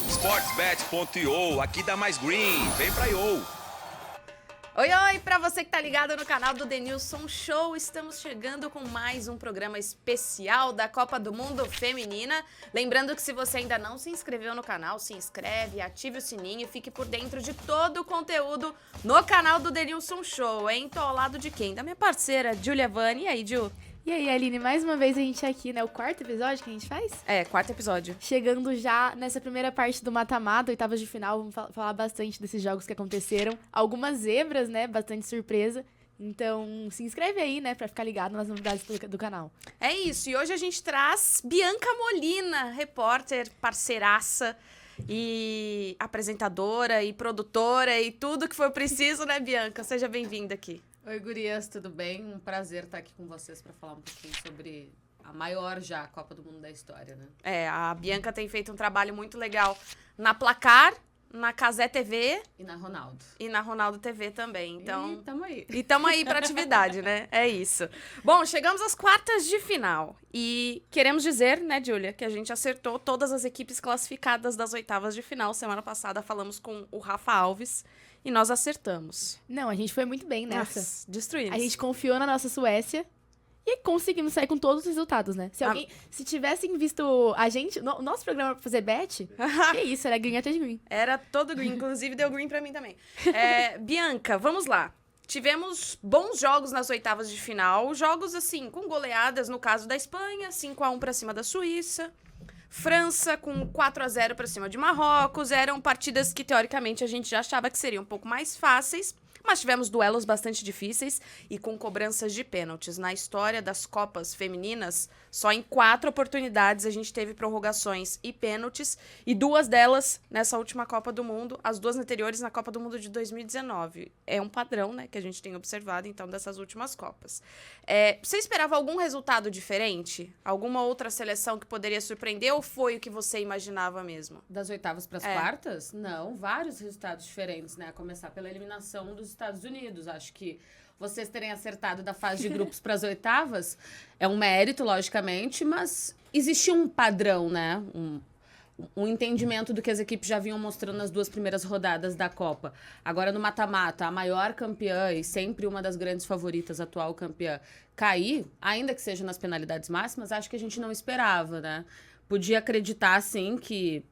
Sportsbet.io, aqui dá mais green, vem pra IO. Oi, pra você que tá ligado no canal do Denilson Show, estamos chegando com mais um programa especial da Copa do Mundo Feminina. Lembrando que se você ainda não se inscreveu no canal, se inscreve, ative o sininho e fique por dentro de todo o conteúdo no canal do Denilson Show, hein? Tô ao lado de quem? Da minha parceira, Julia Vani. E aí, Ju? E aí, Aline, mais uma vez a gente aqui, né? O quarto episódio que a gente faz? É, quarto episódio. Chegando já nessa primeira parte do mata-mata, oitavas de final, vamos falar bastante desses jogos que aconteceram. Algumas zebras, né? Bastante surpresa. Então, se inscreve aí, né? Pra ficar ligado nas novidades do canal. É isso, e hoje a gente traz Bianca Molina, repórter, parceiraça e apresentadora e produtora e tudo que for preciso, né, Bianca? Seja bem-vinda aqui. Oi, gurias, tudo bem? Um prazer estar aqui com vocês para falar um pouquinho sobre a maior já Copa do Mundo da história, né? É, a Bianca tem feito um trabalho muito legal na Placar, na Cazé TV E na Ronaldo. e na Ronaldo TV também. Então, E tamo aí. e tamo aí pra atividade, né? É isso. Bom, chegamos às quartas de final. E queremos dizer, né, Júlia, que a gente acertou todas as equipes classificadas das oitavas de final. Semana passada falamos com o Rafa Alves e nós acertamos. Não, a gente foi muito bem nessa. Nossa, destruímos. A gente confiou na nossa Suécia e conseguimos sair com todos os resultados, né? Se tivessem visto a gente, o nosso programa pra fazer bet, que isso, era green atrás de green. Era todo green, inclusive deu green pra mim também. Bianca, vamos lá. Tivemos bons jogos nas oitavas de final. Jogos, assim, com goleadas, no caso da Espanha, 5-1 pra cima da Suíça. França com 4-0 pra cima de Marrocos. Eram partidas que, teoricamente, a gente já achava que seriam um pouco mais fáceis. Mas tivemos duelos bastante difíceis e com cobranças de pênaltis. Na história das Copas femininas, só em 4 oportunidades a gente teve prorrogações e pênaltis. E 2 delas nessa última Copa do Mundo, as 2 anteriores na Copa do Mundo de 2019. É um padrão, né, que a gente tem observado, então, dessas últimas Copas. Você esperava algum resultado diferente? Alguma outra seleção que poderia surpreender ou foi o que você imaginava mesmo? Das oitavas para as quartas? Não, vários resultados diferentes, né? A começar pela eliminação dos Estados Unidos. Acho que vocês terem acertado da fase de grupos para as oitavas é um mérito, logicamente, mas existia um padrão, né? Um entendimento do que as equipes já vinham mostrando nas 2 primeiras rodadas da Copa. Agora, no mata-mata, a maior campeã e sempre uma das grandes favoritas, atual campeã, cair, ainda que seja nas penalidades máximas, acho que a gente não esperava, né? Podia acreditar, sim, que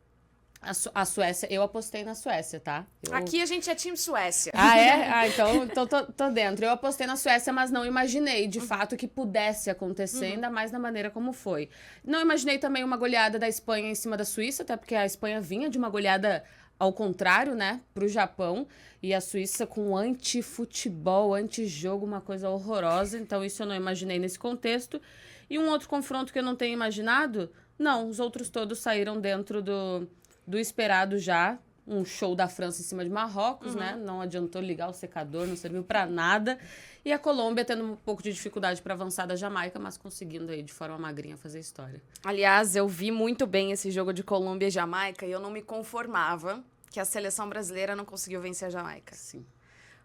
a Suécia... Eu apostei na Suécia, tá? Aqui a gente é time Suécia. Ah, é? Então tô dentro. Eu apostei na Suécia, mas não imaginei, de fato, que pudesse acontecer, ainda mais da maneira como foi. Não imaginei também uma goleada da Espanha em cima da Suíça, até porque a Espanha vinha de uma goleada ao contrário, né, pro Japão, e a Suíça com anti-futebol, anti-jogo, uma coisa horrorosa. Então isso eu não imaginei nesse contexto. E um outro confronto que eu não tenho imaginado, não, os outros todos saíram dentro do esperado já. Um show da França em cima de Marrocos, né? Não adiantou ligar o secador, não serviu pra nada. E a Colômbia tendo um pouco de dificuldade para avançar da Jamaica, mas conseguindo aí de forma magrinha fazer história. Aliás, eu vi muito bem esse jogo de Colômbia e Jamaica e eu não me conformava que a seleção brasileira não conseguiu vencer a Jamaica. Sim.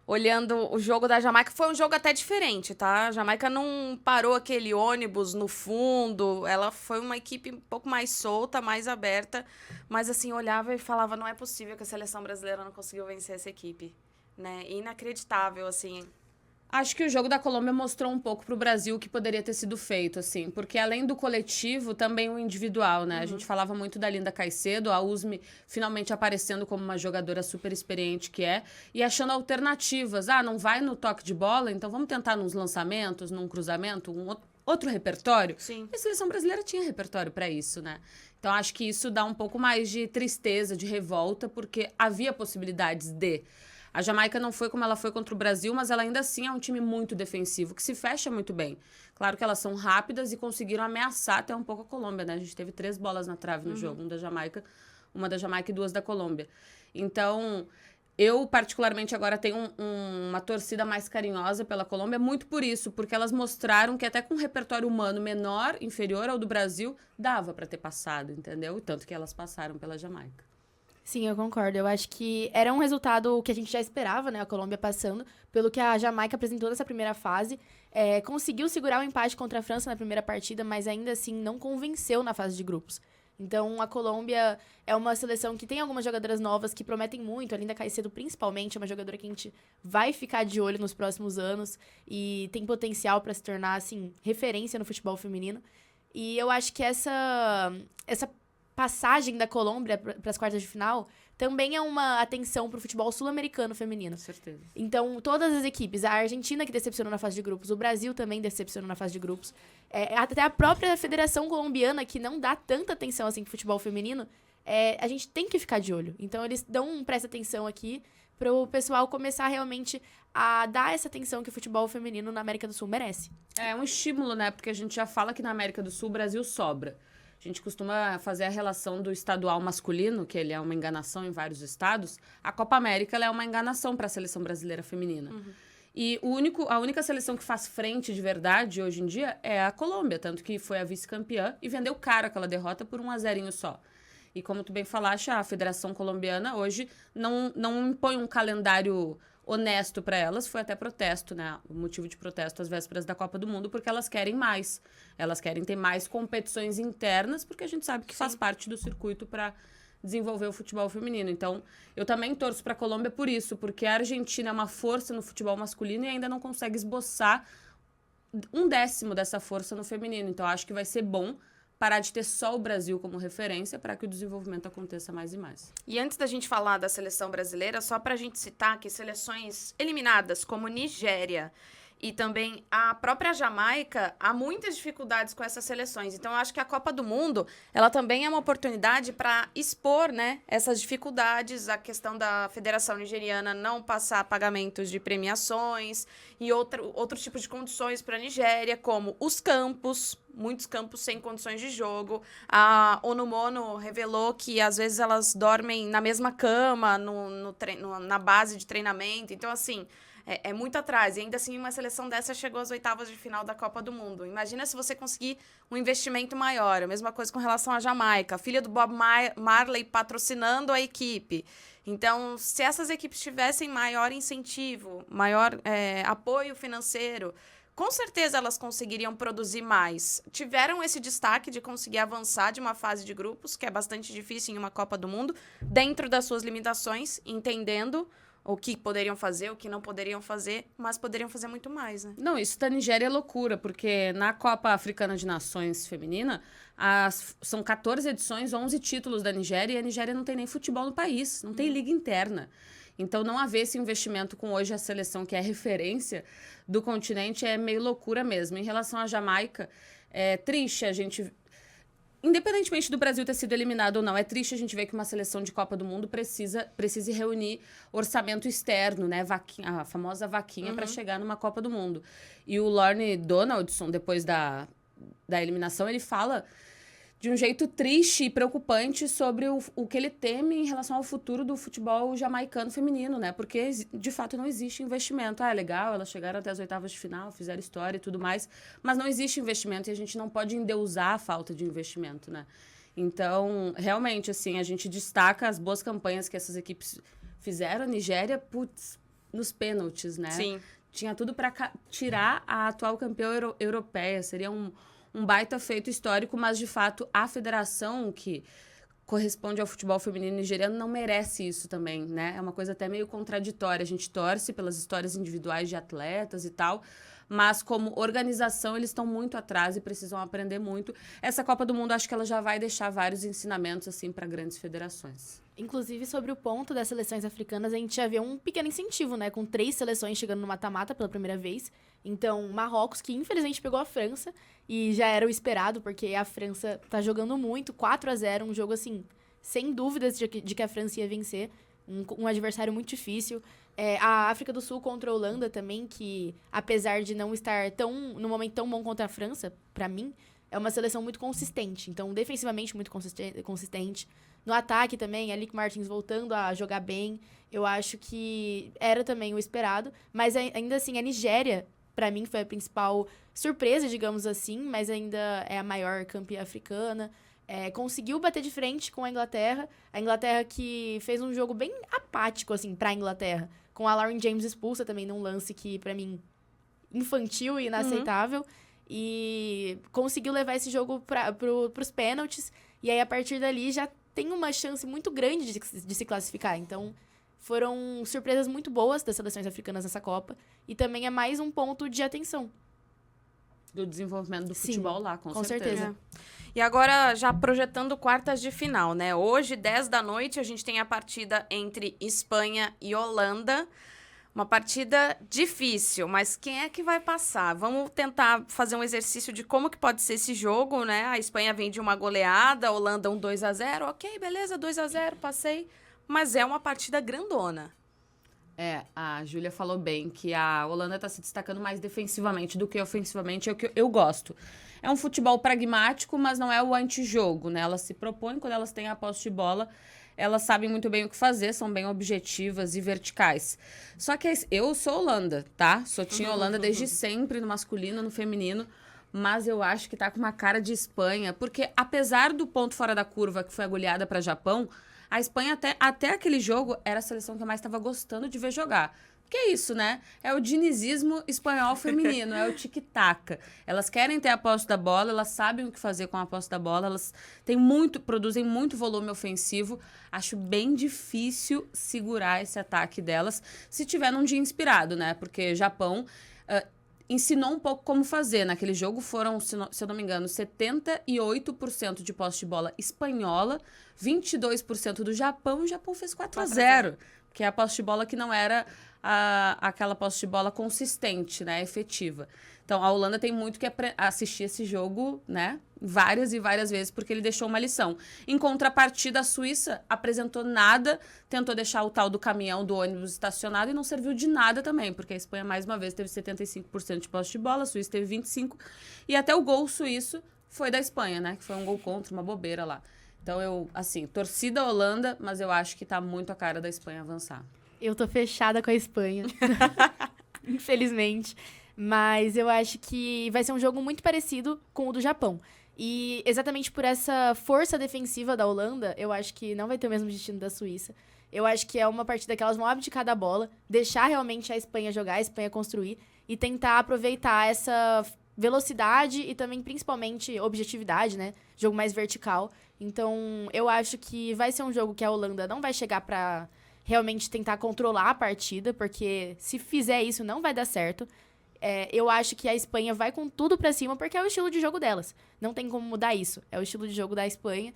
Olhando o jogo da Jamaica, foi um jogo até diferente, tá? A Jamaica não parou aquele ônibus no fundo, ela foi uma equipe um pouco mais solta, mais aberta, mas assim, olhava e falava, não é possível que a seleção brasileira não conseguiu vencer essa equipe, né? Inacreditável, assim. Acho que o jogo da Colômbia mostrou um pouco pro Brasil o que poderia ter sido feito, assim, porque além do coletivo, também o individual, né? A gente falava muito da Linda Caicedo, a Usme finalmente aparecendo como uma jogadora super experiente que é, e achando alternativas. Ah, não vai no toque de bola, então vamos tentar nos lançamentos, num cruzamento, outro repertório. Sim. E a seleção brasileira tinha repertório para isso, né? Então acho que isso dá um pouco mais de tristeza, de revolta, porque havia possibilidades de... A Jamaica não foi como ela foi contra o Brasil, mas ela ainda assim é um time muito defensivo, que se fecha muito bem. Claro que elas são rápidas e conseguiram ameaçar até um pouco a Colômbia, né? A gente teve 3 bolas na trave no jogo, uma da Jamaica e 2 da Colômbia. Então, eu particularmente agora tenho uma torcida mais carinhosa pela Colômbia, muito por isso, porque elas mostraram que até com um repertório humano menor, inferior ao do Brasil, dava para ter passado, entendeu? Tanto que elas passaram pela Jamaica. Sim, eu concordo. Eu acho que era um resultado que a gente já esperava, né? A Colômbia passando, pelo que a Jamaica apresentou nessa primeira fase. Conseguiu segurar o empate contra a França na primeira partida, mas ainda assim não convenceu na fase de grupos. Então, a Colômbia é uma seleção que tem algumas jogadoras novas que prometem muito. A Linda Caicedo, principalmente, é uma jogadora que a gente vai ficar de olho nos próximos anos e tem potencial para se tornar, assim, referência no futebol feminino. E eu acho que essa passagem da Colômbia para as quartas de final também é uma atenção para o futebol sul-americano feminino. Com certeza. Então, todas as equipes, a Argentina que decepcionou na fase de grupos, o Brasil também decepcionou na fase de grupos, até a própria Federação Colombiana, que não dá tanta atenção assim pro futebol feminino, a gente tem que ficar de olho. Então, eles dão presta atenção aqui para o pessoal começar realmente a dar essa atenção que o futebol feminino na América do Sul merece. É um estímulo, né? Porque a gente já fala que na América do Sul o Brasil sobra. A gente costuma fazer a relação do estadual masculino, que ele é uma enganação em vários estados. A Copa América ela é uma enganação para a seleção brasileira feminina. E a única seleção que faz frente de verdade hoje em dia é a Colômbia, tanto que foi a vice-campeã e vendeu caro aquela derrota por 1-0 só. E como tu bem falaste, a Federação Colombiana hoje não impõe um calendário honesto para elas, foi até protesto, né? O motivo de protesto às vésperas da Copa do Mundo, porque elas querem mais. Elas querem ter mais competições internas, porque a gente sabe que faz parte do circuito para desenvolver o futebol feminino. Então, eu também torço para a Colômbia por isso, porque a Argentina é uma força no futebol masculino e ainda não consegue esboçar 1/10 dessa força no feminino. Então, acho que vai ser bom parar de ter só o Brasil como referência para que o desenvolvimento aconteça mais e mais. E antes da gente falar da seleção brasileira, só pra gente citar que seleções eliminadas, como Nigéria e também a própria Jamaica, há muitas dificuldades com essas seleções. Então, eu acho que a Copa do Mundo, ela também é uma oportunidade para expor, né, essas dificuldades, a questão da Federação Nigeriana não passar pagamentos de premiações e outros tipos de condições para a Nigéria, como os campos, muitos campos sem condições de jogo. A Onumono revelou que, às vezes, elas dormem na mesma cama, na base de treinamento. Então, assim, é muito atrás. E ainda assim, uma seleção dessa chegou às oitavas de final da Copa do Mundo. Imagina se você conseguir um investimento maior. A mesma coisa com relação à Jamaica. A filha do Bob Marley patrocinando a equipe. Então, se essas equipes tivessem maior incentivo, maior apoio financeiro, com certeza elas conseguiriam produzir mais. Tiveram esse destaque de conseguir avançar de uma fase de grupos, que é bastante difícil em uma Copa do Mundo, dentro das suas limitações, entendendo o que poderiam fazer, o que não poderiam fazer, mas poderiam fazer muito mais, né? Não, isso da Nigéria é loucura, porque na Copa Africana de Nações Feminina, são 14 edições, 11 títulos da Nigéria, e a Nigéria não tem nem futebol no país, não tem liga interna. Então, não haver esse investimento com hoje a seleção que é referência do continente é meio loucura mesmo. Em relação à Jamaica, é triste a gente... Independentemente do Brasil ter sido eliminado ou não, é triste a gente ver que uma seleção de Copa do Mundo precise reunir orçamento externo, né? A famosa vaquinha para chegar numa Copa do Mundo. E o Lorne Donaldson, depois da eliminação, ele fala de um jeito triste e preocupante sobre o que ele teme em relação ao futuro do futebol jamaicano feminino, né? Porque, de fato, não existe investimento. É legal, elas chegaram até as oitavas de final, fizeram história e tudo mais, mas não existe investimento e a gente não pode endeusar a falta de investimento, né? Então, realmente, assim, a gente destaca as boas campanhas que essas equipes fizeram. A Nigéria, nos pênaltis, né? Sim. Tinha tudo para tirar a atual campeã europeia. Seria um baita feito histórico, mas, de fato, a federação que corresponde ao futebol feminino nigeriano não merece isso também, né? É uma coisa até meio contraditória. A gente torce pelas histórias individuais de atletas e tal, mas como organização eles estão muito atrás e precisam aprender muito. Essa Copa do Mundo, acho que ela já vai deixar vários ensinamentos, assim, para grandes federações. Inclusive, sobre o ponto das seleções africanas, a gente já vê um pequeno incentivo, né? Com 3 seleções chegando no mata-mata pela primeira vez. Então, Marrocos, que infelizmente pegou a França, e já era o esperado, porque a França tá jogando muito, 4-0, um jogo, assim, sem dúvidas de que a França ia vencer. Um adversário muito difícil. A África do Sul contra a Holanda também, que apesar de não estar no momento tão bom contra a França, pra mim, é uma seleção muito consistente. Então, defensivamente, muito consistente. No ataque também, a Lick Martins voltando a jogar bem. Eu acho que era também o esperado. Mas ainda assim, a Nigéria, pra mim, foi a principal surpresa, digamos assim. Mas ainda é a maior campeã africana. conseguiu bater de frente com a Inglaterra. A Inglaterra que fez um jogo bem apático, assim, pra Inglaterra. Com a Lauren James expulsa também num lance que, pra mim, infantil e inaceitável. E conseguiu levar esse jogo pros pênaltis. E aí, a partir dali, já tem uma chance muito grande de se classificar. Então, foram surpresas muito boas das seleções africanas nessa Copa. E também é mais um ponto de atenção. Do desenvolvimento do Sim, futebol lá, com certeza. E agora, já projetando quartas de final, né? Hoje, 10 da noite, a gente tem a partida entre Espanha e Holanda. Uma partida difícil, mas quem é que vai passar? Vamos tentar fazer um exercício de como que pode ser esse jogo, né? A Espanha vem de uma goleada, a Holanda um 2-0. Ok, beleza, 2-0, passei. Mas é uma partida grandona. A Júlia falou bem que a Holanda está se destacando mais defensivamente do que ofensivamente, é o que eu gosto. É um futebol pragmático, mas não é o antijogo, né? Elas se propõem, quando elas têm a posse de bola, elas sabem muito bem o que fazer, são bem objetivas e verticais. Só que eu sou Holanda, tá? Sou time Holanda desde sempre, no masculino, no feminino, mas eu acho que tá com uma cara de Espanha, porque apesar do ponto fora da curva, que foi a goleada para Japão, a Espanha, até aquele jogo, era a seleção que eu mais estava gostando de ver jogar. Que é isso, né? É o dinizismo espanhol feminino, é o tic-tac. Elas querem ter a posse da bola, elas sabem o que fazer com a posse da bola, elas produzem muito volume ofensivo. Acho bem difícil segurar esse ataque delas, se tiver num dia inspirado, né? Porque Japão ensinou um pouco como fazer. Naquele jogo foram, se eu não me engano, 78% de posse de bola espanhola, 22% do Japão, e o Japão fez 4-0, que é a posse de bola que não era aquela posse de bola consistente, né, efetiva. Então, a Holanda tem muito que assistir esse jogo, né, várias e várias vezes, porque ele deixou uma lição. Em contrapartida, a Suíça apresentou nada, tentou deixar o tal do caminhão do ônibus estacionado e não serviu de nada também, porque a Espanha, mais uma vez, teve 75% de posse de bola, a Suíça teve 25%, e até o gol suíço foi da Espanha, né, que foi um gol contra, uma bobeira lá. Então, torcida Holanda, mas eu acho que tá muito a cara da Espanha avançar. Eu tô fechada com a Espanha. Infelizmente. Mas eu acho que vai ser um jogo muito parecido com o do Japão. E exatamente por essa força defensiva da Holanda, eu acho que não vai ter o mesmo destino da Suíça. Eu acho que é uma partida que elas vão abdicar da bola, deixar realmente a Espanha jogar, a Espanha construir e tentar aproveitar essa velocidade e também, principalmente, objetividade, né? Jogo mais vertical. Então, eu acho que vai ser um jogo que a Holanda não vai chegar pra realmente tentar controlar a partida, porque se fizer isso, não vai dar certo. Eu acho que a Espanha vai com tudo pra cima, porque é o estilo de jogo delas. Não tem como mudar isso. É o estilo de jogo da Espanha.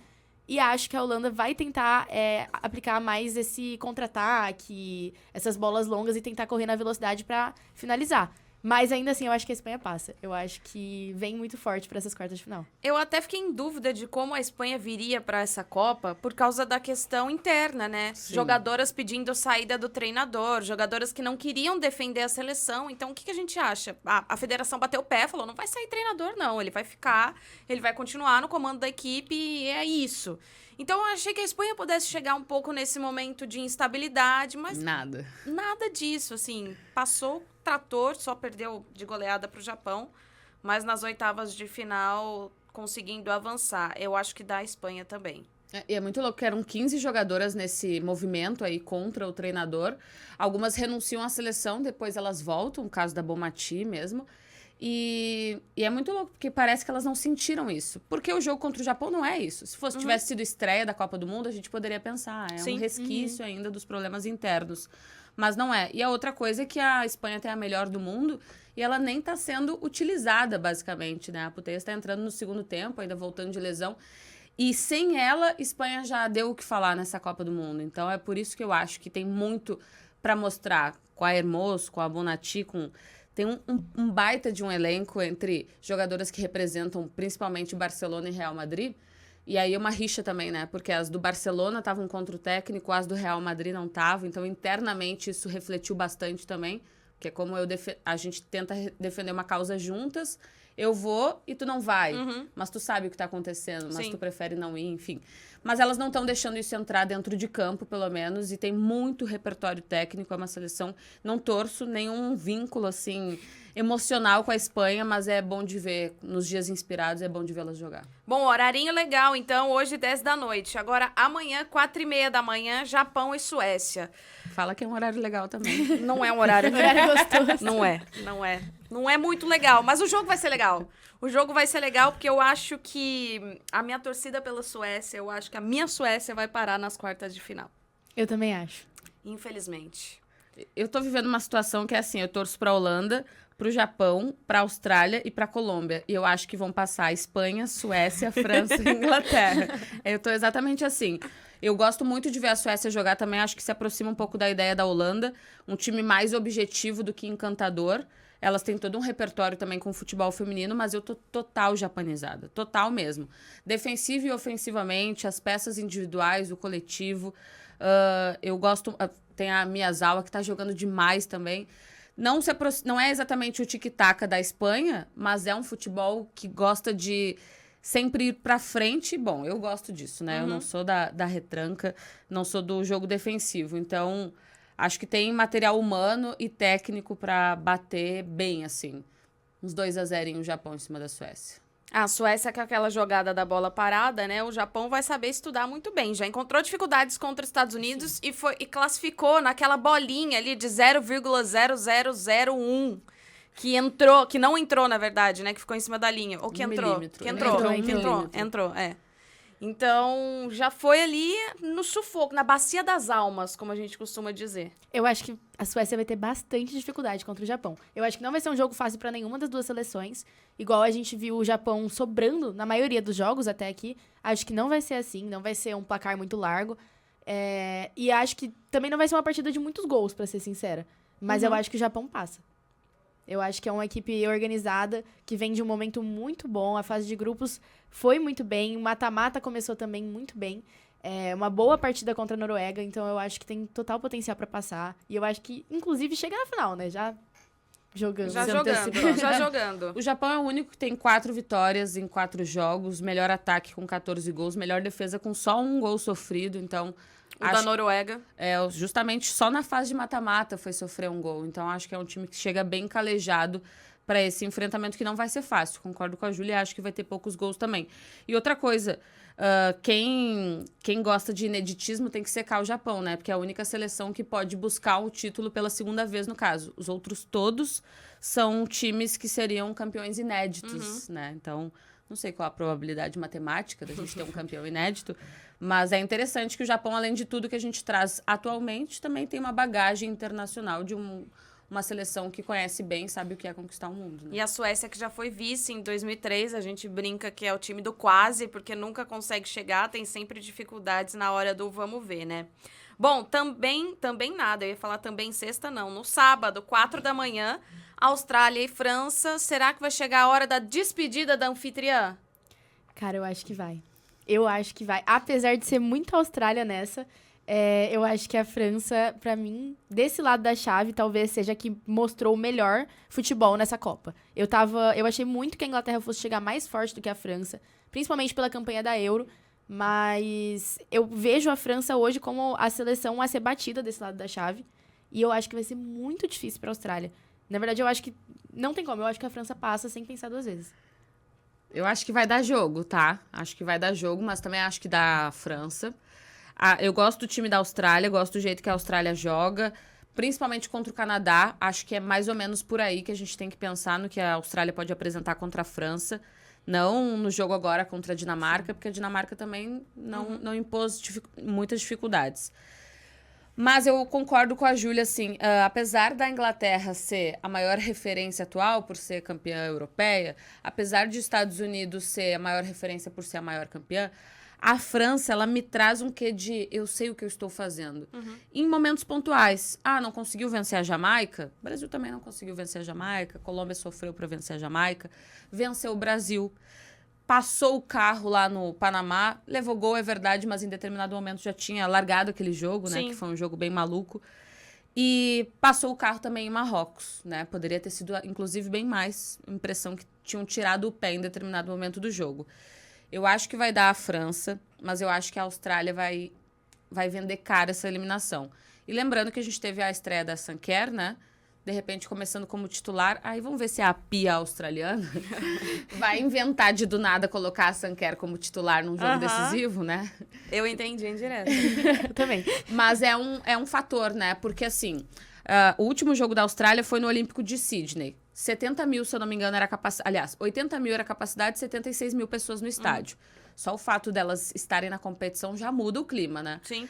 E acho que a Holanda vai tentar aplicar mais esse contra-ataque, essas bolas longas e tentar correr na velocidade pra finalizar. Mas ainda assim, eu acho que a Espanha passa. Eu acho que vem muito forte para essas quartas de final. Eu até fiquei em dúvida de como a Espanha viria para essa Copa por causa da questão interna, né? Sim. Jogadoras pedindo saída do treinador, jogadoras que não queriam defender a seleção. Então, o que a gente acha? A federação bateu o pé, falou, não vai sair treinador, não. Ele vai ficar, ele vai continuar no comando da equipe e é isso. Então, eu achei que a Espanha pudesse chegar um pouco nesse momento de instabilidade, mas Nada disso, assim. Passou trator, só perdeu de goleada pro Japão, mas nas oitavas de final conseguindo avançar. Eu acho que dá a Espanha também. E é muito louco que eram 15 jogadoras nesse movimento aí contra o treinador. Algumas renunciam à seleção, depois elas voltam, o caso da Bonmati mesmo. E é muito louco, porque parece que elas não sentiram isso. Porque o jogo contra o Japão não é isso. Se tivesse sido estreia da Copa do Mundo, a gente poderia pensar, Sim. um resquício ainda dos problemas internos. Mas não é. E a outra coisa é que a Espanha tem a melhor do mundo e ela nem está sendo utilizada, basicamente, né? A Putellas está entrando no segundo tempo, ainda voltando de lesão. E sem ela, a Espanha já deu o que falar nessa Copa do Mundo. Então é por isso que eu acho que tem muito para mostrar com a Hermoso, com a Bonmati, tem um baita de um elenco entre jogadoras que representam principalmente Barcelona e Real Madrid. E aí uma rixa também, né? Porque as do Barcelona estavam contra o técnico, as do Real Madrid não estavam. Então, internamente, isso refletiu bastante também. Porque como a gente tenta defender uma causa juntas, eu vou e tu não vai. Mas tu sabe o que tá acontecendo, mas Sim. tu prefere não ir, enfim. Mas elas não estão deixando isso entrar dentro de campo, pelo menos. E tem muito repertório técnico, é uma seleção... Não torço nenhum vínculo, assim, emocional com a Espanha, mas é bom de ver, nos dias inspirados, é bom de vê-las jogar. Bom, horarinho legal, então, hoje 10 da noite. Agora, amanhã, 4h30 da manhã, Japão e Suécia. Fala que é um horário legal também. Não é um horário... Horário gostoso. Não é muito legal, mas o jogo vai ser legal. O jogo vai ser legal porque eu acho que a minha torcida pela Suécia, eu acho que a minha Suécia vai parar nas quartas de final. Eu também acho. Infelizmente. Eu tô vivendo uma situação que é assim, eu torço pra Holanda, pro Japão, pra Austrália e pra Colômbia. E eu acho que vão passar a Espanha, Suécia, França e Inglaterra. Eu tô exatamente assim. Eu gosto muito de ver a Suécia jogar também, acho que se aproxima um pouco da ideia da Holanda, um time mais objetivo do que encantador. Elas têm todo um repertório também com o futebol feminino, mas eu tô total japonizada, total mesmo. Defensiva e ofensivamente, as peças individuais, o coletivo. Eu gosto... Tem a Miyazawa, que tá jogando demais também. Não é exatamente o tic-tac da Espanha, mas é um futebol que gosta de sempre ir pra frente. Bom, eu gosto disso, né? Eu não sou da retranca, não sou do jogo defensivo. Então, acho que tem material humano e técnico pra bater bem, assim. Uns 2-0 em o Japão em cima da Suécia. A Suécia com aquela jogada da bola parada, né? O Japão vai saber estudar muito bem. Já encontrou dificuldades contra os Estados Unidos e classificou naquela bolinha ali de 0,0001 que não entrou, na verdade, né? Que ficou em cima da linha. Ou que entrou. milímetro, Que né? entrou, é. Então, já foi ali no sufoco, na bacia das almas, como a gente costuma dizer. Eu acho que a Suécia vai ter bastante dificuldade contra o Japão. Eu acho que não vai ser um jogo fácil pra nenhuma das duas seleções. Igual a gente viu o Japão sobrando na maioria dos jogos até aqui. Acho que não vai ser assim, não vai ser um placar muito largo. E acho que também não vai ser uma partida de muitos gols, pra ser sincera. Mas eu acho que o Japão passa. Eu acho que é uma equipe organizada, que vem de um momento muito bom. A fase de grupos foi muito bem. O mata-mata começou também muito bem. Uma boa partida contra a Noruega. Então, eu acho que tem total potencial pra passar. E eu acho que, inclusive, chega na final, né? Já jogando. Já Se jogando, antecipando. já jogando. O Japão é o único que tem 4 vitórias em 4 jogos, melhor ataque com 14 gols, melhor defesa com só 1 gol sofrido. Então, O da Noruega. justamente só na fase de mata-mata foi sofrer 1 gol. Então, acho que é um time que chega bem calejado para esse enfrentamento que não vai ser fácil. Concordo com a Júlia, acho que vai ter poucos gols também. E outra coisa, quem gosta de ineditismo tem que secar o Japão, né? Porque é a única seleção que pode buscar o título pela segunda vez, no caso. Os outros todos são times que seriam campeões inéditos, né? Então, não sei qual a probabilidade matemática da gente ter um campeão inédito, mas é interessante que o Japão, além de tudo que a gente traz atualmente, também tem uma bagagem internacional de uma seleção que conhece bem, sabe o que é conquistar o mundo. Né? E a Suécia, que já foi vice em 2003, a gente brinca que é o time do quase, porque nunca consegue chegar, tem sempre dificuldades na hora do vamos ver, né? Bom, também nada, eu ia falar também sexta, não. No sábado, 4 da manhã, Austrália e França. Será que vai chegar a hora da despedida da anfitriã? Cara, eu acho que vai. Eu acho que vai. Apesar de ser muito Austrália nessa, eu acho que a França, pra mim, desse lado da chave, talvez seja a que mostrou o melhor futebol nessa Copa. Eu achei muito que a Inglaterra fosse chegar mais forte do que a França, principalmente pela campanha da Euro, mas eu vejo a França hoje como a seleção a ser batida desse lado da chave, e eu acho que vai ser muito difícil pra Austrália. Na verdade, eu acho que não tem como. Eu acho que a França passa sem pensar 2 vezes. Eu acho que vai dar jogo, tá? Acho que vai dar jogo, mas também acho que dá França. Eu gosto do time da Austrália, gosto do jeito que a Austrália joga, principalmente contra o Canadá. Acho que é mais ou menos por aí que a gente tem que pensar no que a Austrália pode apresentar contra a França. Não no jogo agora contra a Dinamarca, porque a Dinamarca também não impôs muitas dificuldades. Mas eu concordo com a Júlia, assim, apesar da Inglaterra ser a maior referência atual por ser campeã europeia, apesar de Estados Unidos ser a maior referência por ser a maior campeã, a França, ela me traz um quê de eu sei o que eu estou fazendo. Em momentos pontuais. Não conseguiu vencer a Jamaica? O Brasil também não conseguiu vencer a Jamaica. A Colômbia sofreu para vencer a Jamaica. Venceu o Brasil. Passou o carro lá no Panamá. Levou gol, é verdade, mas em determinado momento já tinha largado aquele jogo, né? Sim. Que foi um jogo bem maluco. E passou o carro também em Marrocos, né? Poderia ter sido, inclusive, bem mais. Impressão que tinham tirado o pé em determinado momento do jogo. Eu acho que vai dar a França, mas eu acho que a Austrália vai vender caro essa eliminação. E lembrando que a gente teve a estreia da Sanquer, né? de repente começando como titular. Aí vamos ver se a Pia australiana vai inventar de do nada colocar a Sanquer como titular num jogo decisivo, né? Eu entendi em direto. Eu também. Mas é um fator, né? Porque assim, o último jogo da Austrália foi no Olímpico de Sydney. 70 mil, se eu não me engano, era a capacidade. Aliás, 80 mil era a capacidade, 76 mil pessoas no estádio. Só o fato delas estarem na competição já muda o clima, né? Sim.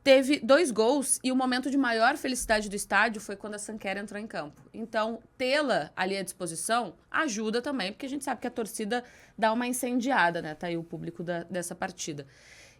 Teve 2 gols e o momento de maior felicidade do estádio foi quando a Sanquer entrou em campo. Então, tê-la ali à disposição ajuda também, porque a gente sabe que a torcida dá uma incendiada, né? Tá aí o público dessa partida.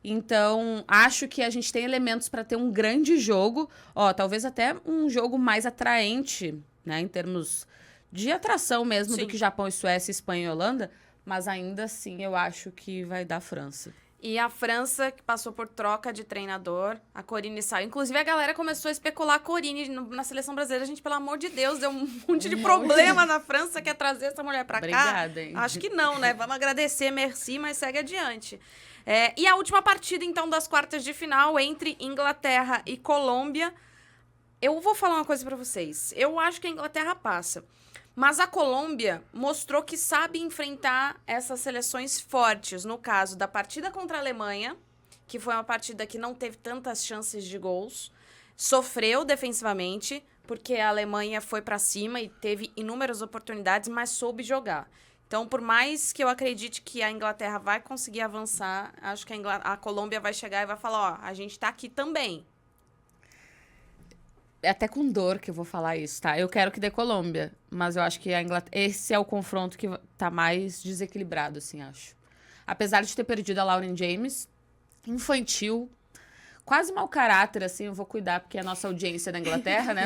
Então, acho que a gente tem elementos para ter um grande jogo. Talvez até um jogo mais atraente, né? Em termos de atração mesmo do que Japão e Suécia, Espanha e Holanda. Mas ainda assim, eu acho que vai dar França. E a França, que passou por troca de treinador, a Corine saiu. Inclusive, a galera começou a especular a Corine na seleção brasileira. Gente, pelo amor de Deus, deu um monte de problema na França. Quer trazer essa mulher pra cá? Obrigada, hein? Acho que não, né? Vamos agradecer, merci, mas segue adiante. E a última partida, então, das quartas de final entre Inglaterra e Colômbia. Eu vou falar uma coisa pra vocês. Eu acho que a Inglaterra passa. Mas a Colômbia mostrou que sabe enfrentar essas seleções fortes. No caso da partida contra a Alemanha, que foi uma partida que não teve tantas chances de gols, sofreu defensivamente, porque a Alemanha foi para cima e teve inúmeras oportunidades, mas soube jogar. Então, por mais que eu acredite que a Inglaterra vai conseguir avançar, acho que a Colômbia vai chegar e vai falar, a gente tá aqui também. É até com dor que eu vou falar isso, tá? Eu quero que dê Colômbia, mas eu acho que a Inglaterra... Esse é o confronto que tá mais desequilibrado, assim, acho. Apesar de ter perdido a Lauren James, infantil, quase mau caráter, assim, eu vou cuidar, porque é a nossa audiência da Inglaterra, né?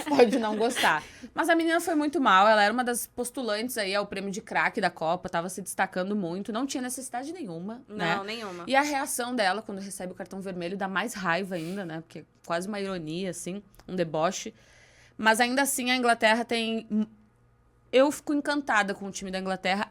Pode não gostar. Mas a menina foi muito mal, ela era uma das postulantes aí ao prêmio de craque da Copa, tava se destacando muito, não tinha necessidade nenhuma, né? Não, nenhuma. E a reação dela, quando recebe o cartão vermelho, dá mais raiva ainda, né? Porque é quase uma ironia, assim, um deboche. Mas ainda assim, a Inglaterra tem... Eu fico encantada com o time da Inglaterra,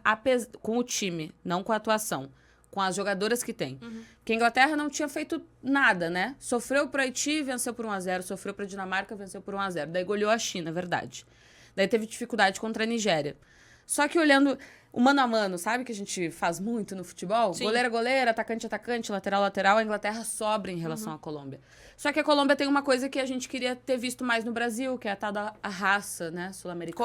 com o time, não com a atuação. Com as jogadoras que tem. Porque a Inglaterra não tinha feito nada, né? Sofreu pro Haiti, venceu por 1-0. Sofreu pra Dinamarca, venceu por 1-0. Daí goleou a China, verdade. Daí teve dificuldade contra a Nigéria. Só que olhando o mano a mano, sabe que a gente faz muito no futebol? Sim. Goleiro, goleiro, atacante, atacante, lateral, lateral. A Inglaterra sobra em relação à Colômbia. Só que a Colômbia tem uma coisa que a gente queria ter visto mais no Brasil, que é a tal da raça, né? Sul-americana.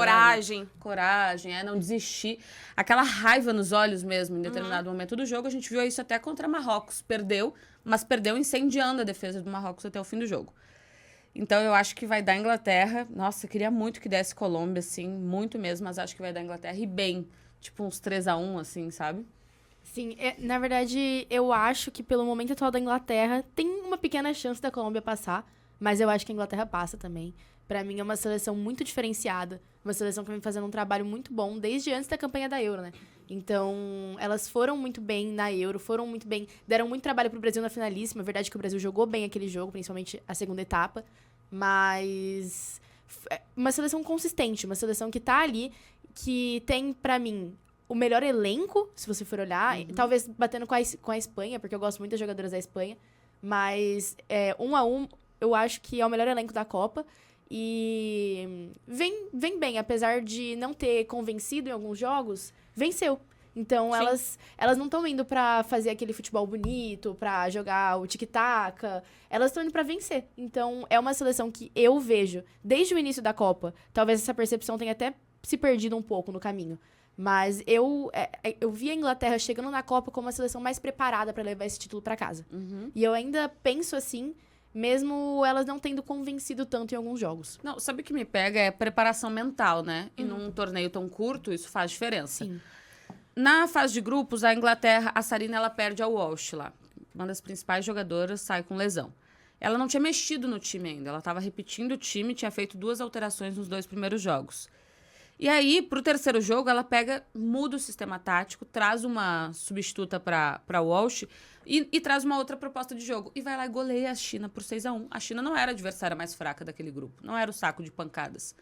Coragem, não desistir. Aquela raiva nos olhos mesmo, em determinado momento do jogo. A gente viu isso até contra Marrocos. Perdeu, mas perdeu incendiando a defesa do Marrocos até o fim do jogo. Então, eu acho que vai dar Inglaterra. Nossa, eu queria muito que desse Colômbia, assim, muito mesmo, mas acho que vai dar Inglaterra e bem. Tipo, uns 3-1, assim, sabe? Sim, na verdade, eu acho que pelo momento atual da Inglaterra, tem uma pequena chance da Colômbia passar, mas eu acho que a Inglaterra passa também. Pra mim, é uma seleção muito diferenciada, uma seleção que vem fazendo um trabalho muito bom desde antes da campanha da Euro, né? Então, elas foram muito bem na Euro, foram muito bem, deram muito trabalho pro Brasil na finalíssima. É verdade que o Brasil jogou bem aquele jogo, principalmente a segunda etapa, mas uma seleção consistente, uma seleção que tá ali, que tem, pra mim, o melhor elenco, se você for olhar, talvez batendo com a Espanha, porque eu gosto muito das jogadoras da Espanha, mas 1-1, eu acho que é o melhor elenco da Copa. E vem bem, apesar de não ter convencido em alguns jogos, venceu. Então, elas não estão indo pra fazer aquele futebol bonito, pra jogar o tic-tac. Elas estão indo pra vencer. Então, é uma seleção que eu vejo desde o início da Copa. Talvez essa percepção tenha até se perdido um pouco no caminho. Mas eu vi a Inglaterra chegando na Copa como a seleção mais preparada pra levar esse título pra casa. E eu ainda penso assim, mesmo elas não tendo convencido tanto em alguns jogos. Não, sabe o que me pega? É preparação mental, né? E num torneio tão curto, isso faz diferença. Sim. Na fase de grupos, a Inglaterra, a Sarina, ela perde a Walsh lá. Uma das principais jogadoras sai com lesão. Ela não tinha mexido no time ainda. Ela estava repetindo o time, tinha feito 2 alterações nos 2 primeiros jogos. E aí, pro terceiro jogo, ela muda o sistema tático, traz uma substituta pra Walsh e traz uma outra proposta de jogo. E vai lá e goleia a China por 6-1. A China não era a adversária mais fraca daquele grupo. Não era o saco de pancadas.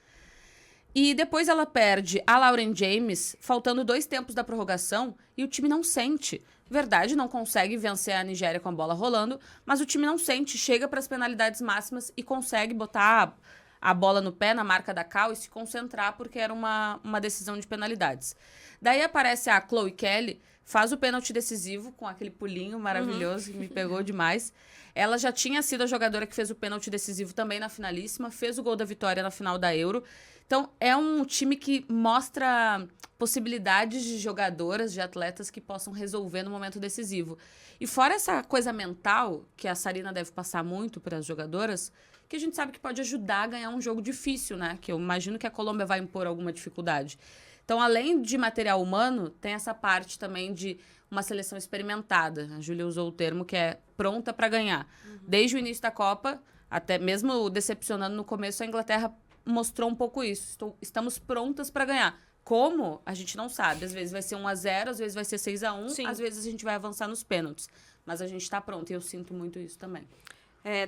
E depois ela perde a Lauren James, faltando 2 tempos da prorrogação, e o time não sente. Verdade, não consegue vencer a Nigéria com a bola rolando, mas o time não sente, chega para as penalidades máximas e consegue botar a bola no pé, na marca da Cal, e se concentrar, porque era uma decisão de penalidades. Daí aparece a Chloe Kelly, faz o pênalti decisivo com aquele pulinho maravilhoso, que me pegou demais. Ela já tinha sido a jogadora que fez o pênalti decisivo também na finalíssima, fez o gol da vitória na final da Euro. Então, é um time que mostra possibilidades de jogadoras, de atletas que possam resolver no momento decisivo. E fora essa coisa mental, que a Sarina deve passar muito para as jogadoras, que a gente sabe que pode ajudar a ganhar um jogo difícil, né? Que eu imagino que a Colômbia vai impor alguma dificuldade. Então, além de material humano, tem essa parte também de uma seleção experimentada. A Júlia usou o termo que é pronta para ganhar. Desde o início da Copa, até mesmo decepcionando no começo, a Inglaterra mostrou um pouco isso. Estamos prontas para ganhar. Como? A gente não sabe. Às vezes vai ser 1-0, às vezes vai ser 6-1, Sim. às vezes a gente vai avançar nos pênaltis. Mas a gente está pronta e eu sinto muito isso também.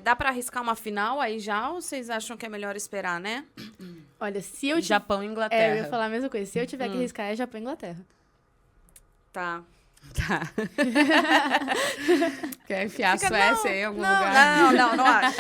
Dá pra arriscar uma final aí já, ou vocês acham que é melhor esperar, né? Olha, se eu Japão e Inglaterra. eu ia falar a mesma coisa. Se eu tiver que arriscar, é Japão e Inglaterra. Tá. Tá. Quer enfiar a Fica- Suécia não, em algum não, lugar? Não acho.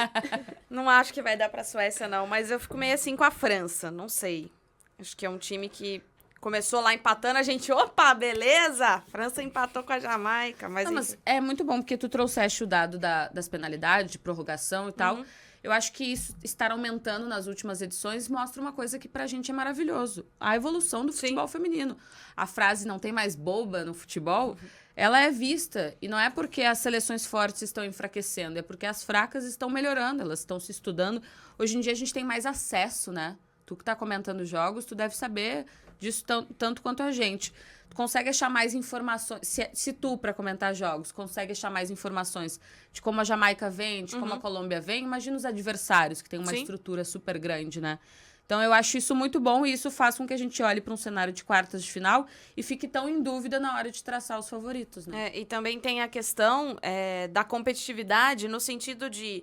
Não acho que vai dar pra Suécia, não. Mas eu fico meio assim com a França, não sei. Acho que é um time que começou lá empatando, a gente, opa, beleza! A França empatou com a Jamaica, mas... Não, mas enfim. é muito bom, porque tu trouxeste o dado das penalidades, de prorrogação e tal. Eu acho que isso estar aumentando nas últimas edições mostra uma coisa que pra gente é maravilhoso. A evolução do futebol feminino. A frase "não tem mais boba no futebol", ela é vista. E não é porque as seleções fortes estão enfraquecendo, é porque as fracas estão melhorando, elas estão se estudando. Hoje em dia a gente tem mais acesso, né? Tu que tá comentando jogos, tu deve saber disso tanto quanto a gente. Tu consegue achar mais informações. Se tu, para comentar jogos, consegue achar mais informações de como a Jamaica vem, de como a Colômbia vem, imagina os adversários, que tem uma Sim. estrutura super grande, né? Então, eu acho isso muito bom e isso faz com que a gente olhe para um cenário de quartas de final e fique tão em dúvida na hora de traçar os favoritos, né? E também tem a questão da competitividade no sentido de